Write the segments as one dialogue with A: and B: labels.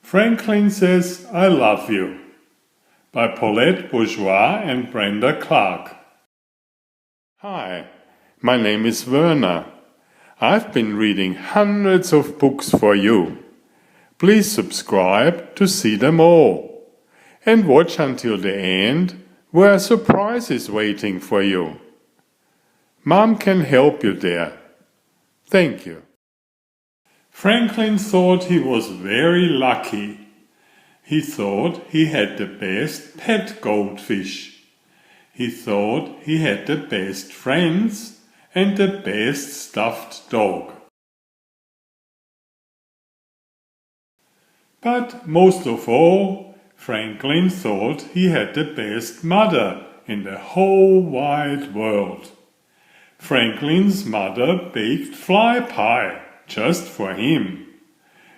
A: Franklin Says I Love You by Paulette, Bourgeois and Brenda Clark. Hi, my name is Werner. I've been reading hundreds of books for you. Please subscribe to see them all. And watch until the end, where a surprise is waiting for you. Mom can help you there. Thank you. Franklin thought he was very lucky. He thought he had the best pet goldfish. He thought he had the best friends and the best stuffed dog. But most of all, Franklin thought he had the best mother in the whole wide world. Franklin's mother baked fly pie just for him.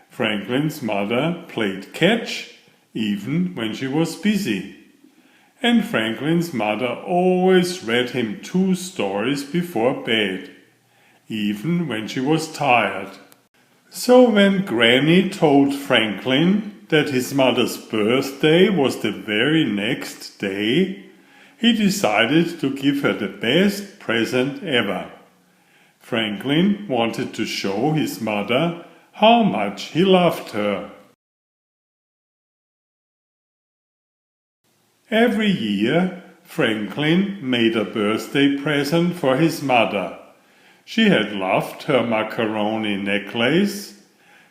A: Franklin's mother played catch even when she was busy. And Franklin's mother always read him 2 stories before bed, even when she was tired. So when Granny told Franklin that his mother's birthday was the very next day, he decided to give her the best present ever. Franklin wanted to show his mother how much he loved her. Every year, Franklin made a birthday present for his mother. She had loved her macaroni necklace.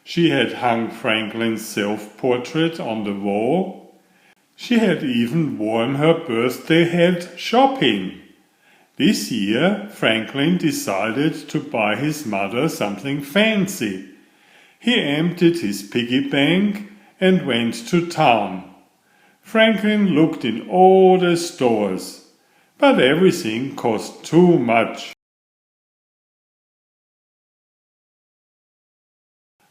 A: She had hung Franklin's self-portrait on the wall. She had even worn her birthday hat shopping. This year, Franklin decided to buy his mother something fancy. He emptied his piggy bank and went to town. Franklin looked in all the stores, but everything cost too much.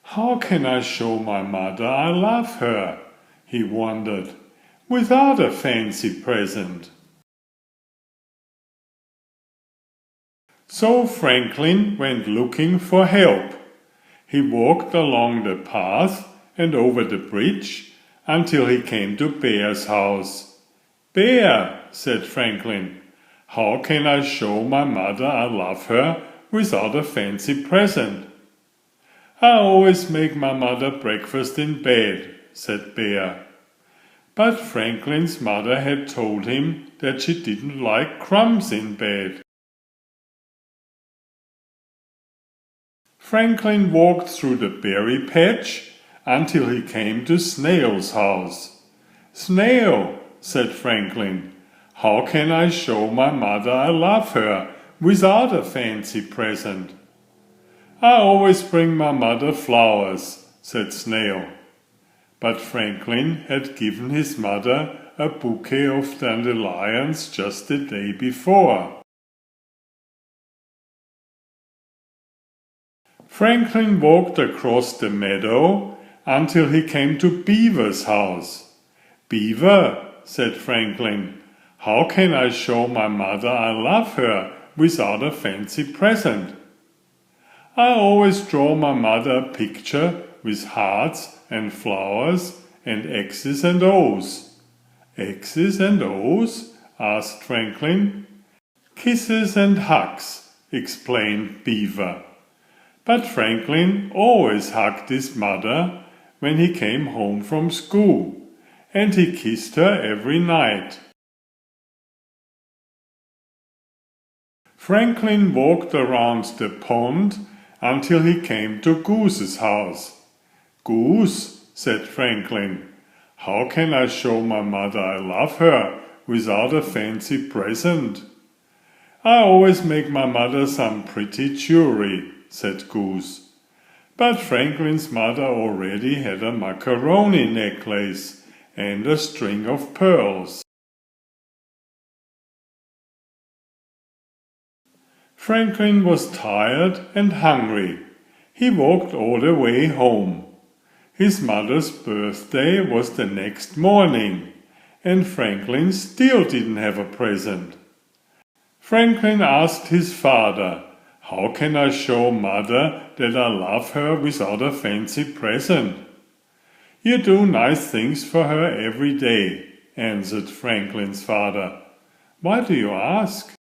A: How can I show my mother I love her, he wondered, without a fancy present? So Franklin went looking for help. He walked along the path and over the bridge until he came to Bear's house. "Bear," said Franklin, "how can I show my mother I love her without a fancy present?" "I always make my mother breakfast in bed," said Bear. But Franklin's mother had told him that she didn't like crumbs in bed. Franklin walked through the berry patch until he came to Snail's house. "Snail," said Franklin, "how can I show my mother I love her without a fancy present?" "I always bring my mother flowers," said Snail. But Franklin had given his mother a bouquet of dandelions just the day before. Franklin walked across the meadow until he came to Beaver's house. "Beaver," said Franklin, "how can I show my mother I love her without a fancy present?" "I always draw my mother a picture with hearts and flowers and X's and O's." "X's and O's?" asked Franklin. "Kisses and hugs," explained Beaver. But Franklin always hugged his mother when he came home from school, and he kissed her every night. Franklin walked around the pond until he came to Goose's house. "Goose," said Franklin, "how can I show my mother I love her without a fancy present?" "I always make my mother some pretty jewelry," said Goose. But Franklin's mother already had a macaroni necklace and a string of pearls. Franklin was tired and hungry. He walked all the way home. His mother's birthday was the next morning, and Franklin still didn't have a present. Franklin asked his father, "How can I show Mother that I love her without a fancy present?" "You do nice things for her every day," answered Franklin's father. "Why do you ask?"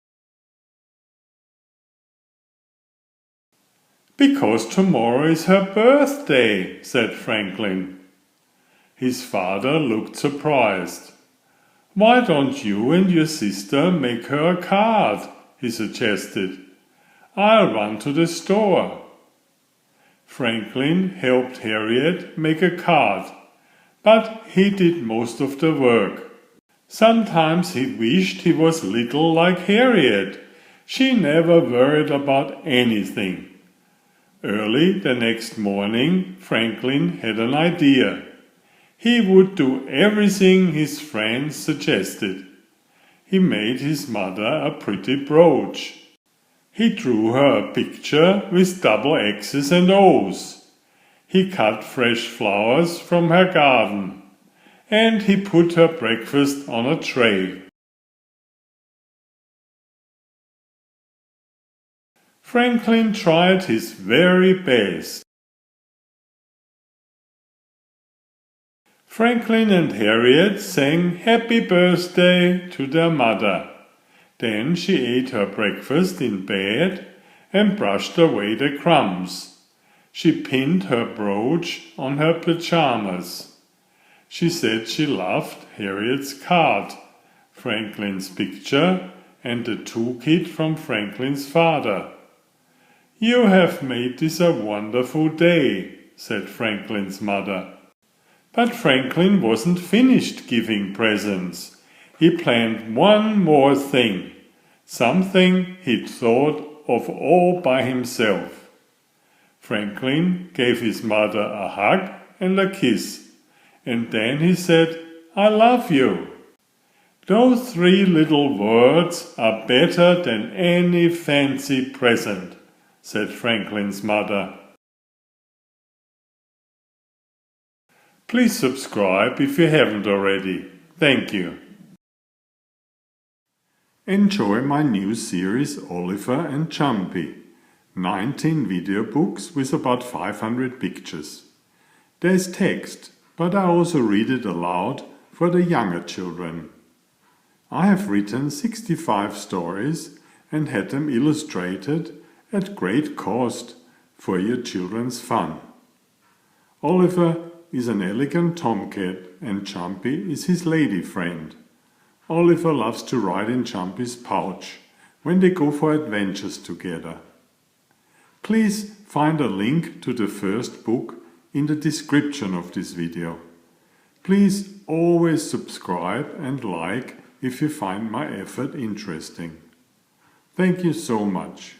A: "Because tomorrow is her birthday," said Franklin. His father looked surprised. "Why don't you and your sister make her a card?" he suggested. "I'll run to the store." Franklin helped Harriet make a card, but he did most of the work. Sometimes he wished he was little like Harriet. She never worried about anything. Early the next morning, Franklin had an idea. He would do everything his friends suggested. He made his mother a pretty brooch. He drew her a picture with double X's and O's. He cut fresh flowers from her garden. And he put her breakfast on a tray. Franklin tried his very best. Franklin and Harriet sang "Happy Birthday" to their mother. Then she ate her breakfast in bed and brushed away the crumbs. She pinned her brooch on her pajamas. She said she loved Harriet's card, Franklin's picture, and the toolkit from Franklin's father. "You have made this a wonderful day," said Franklin's mother. But Franklin wasn't finished giving presents. He planned one more thing, something he'd thought of all by himself. Franklin gave his mother a hug and a kiss, and then he said, "I love you." "Those 3 little words are better than any fancy present," said Franklin's mother. Please subscribe if you haven't already. Thank you. Enjoy my new series Oliver and Jumpy. 19 video books with about 500 pictures. There's text, but I also read it aloud for the younger children. I have written 65 stories and had them illustrated at great cost for your children's fun. Oliver is an elegant tomcat and Jumpy is his lady friend. Oliver loves to ride in Jumpy's pouch when they go for adventures together. Please find a link to the first book in the description of this video. Please always subscribe and like if you find my effort interesting. Thank you so much.